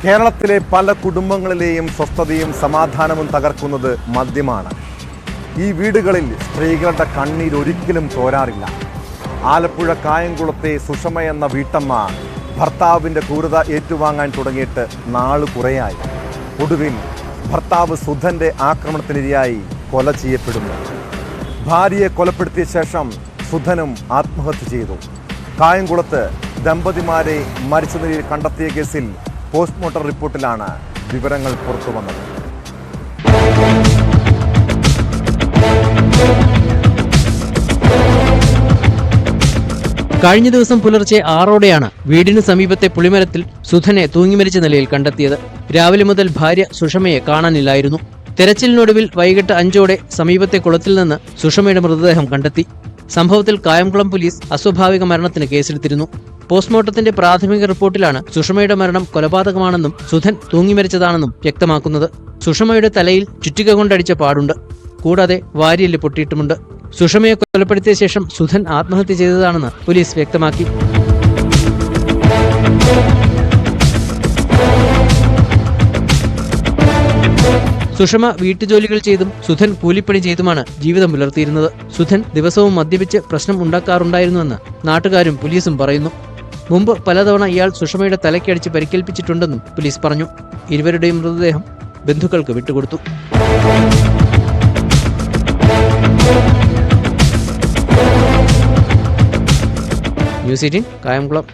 കേരളത്തിലെ പല കുടുംബങ്ങളിലെയും സ്വസ്ഥതയും സമാധാനവും തകർക്കുന്നത് മദ്യമാണ്. ഈ വീടുകളിൽ സ്ത്രീകളുടെ കണ്ണീരൊരിക്കലും തോരാറില്ല. ആലപ്പുഴ കായംകുളത്തെ സുഷമ എന്ന വീട്ടമ്മ ഭർത്താവിൻ്റെ ക്രൂരത ഏറ്റുവാങ്ങാൻ തുടങ്ങിയിട്ട് നാള് കുറയായി. ഒടുവിൽ ഭർത്താവ് സുധൻ്റെ ആക്രമണത്തിനിരയായി കൊല ചെയ്യപ്പെടുന്നു. ഭാര്യയെ കൊലപ്പെടുത്തിയ ശേഷം സുധനും ആത്മഹത്യ ചെയ്തു. കായംകുളത്ത് ദമ്പതിമാരെ മരിച്ച നിലയിൽ കണ്ടെത്തിയ കേസിൽ പോസ്റ്റ്മോർട്ടം റിപ്പോർട്ടിലാണ് വിവരങ്ങൾ പുറത്തു വന്നത്. കഴിഞ്ഞ ദിവസം പുലർച്ചെ 6ഓടെയാണ് വീടിന് സമീപത്തെ പുളിമരത്തിൽ സുധനെ തൂങ്ങിമരിച്ച നിലയിൽ കണ്ടെത്തിയത്. രാവിലെ മുതൽ ഭാര്യ സുഷമയെ കാണാനില്ലായിരുന്നു. തെരച്ചിലിനൊടുവിൽ വൈകിട്ട് 5ഓടെ സമീപത്തെ കുളത്തിൽ നിന്ന് സുഷമയുടെ മൃതദേഹം കണ്ടെത്തി. സംഭവത്തിൽ കായംകുളം പോലീസ് അസ്വാഭാവിക മരണത്തിന് കേസെടുത്തിരുന്നു. പോസ്റ്റ്മോർട്ടത്തിന്റെ പ്രാഥമിക റിപ്പോർട്ടിലാണ് സുഷമയുടെ മരണം കൊലപാതകമാണെന്നും സുധൻ തൂങ്ങിമരിച്ചതാണെന്നും വ്യക്തമാക്കുന്നത്. സുഷമയുടെ തലയിൽ ചുറ്റിക കൊണ്ടടിച്ച പാടുണ്ട്. കൂടാതെ വാരിയെല്ല് പൊട്ടിയിട്ടുമുണ്ട്. സുഷമയെ കൊലപ്പെടുത്തിയ ശേഷം സുധൻ ആത്മഹത്യ ചെയ്തതാണെന്ന് പോലീസ് വ്യക്തമാക്കി. സുഷമ വീട്ടുജോലികൾ ചെയ്തും സുധൻ കൂലിപ്പണി ചെയ്തുമാണ് ജീവിതം പുലർത്തിയിരുന്നത്. സുധൻ ദിവസവും മദ്യപിച്ച് പ്രശ്നം ഉണ്ടാക്കാറുണ്ടായിരുന്നുവെന്ന് നാട്ടുകാരും പോലീസും പറയുന്നു. മുമ്പ് പലതവണ ഇയാൾ സുഷമയുടെ തലയ്ക്കടിച്ച് പരിക്കേൽപ്പിച്ചിട്ടുണ്ടെന്നും പോലീസ് പറഞ്ഞു. ഇരുവരുടെയും മൃതദേഹം ബന്ധുക്കൾക്ക് വിട്ടുകൊടുത്തു. ന്യൂസ് 18 കായംകുളം.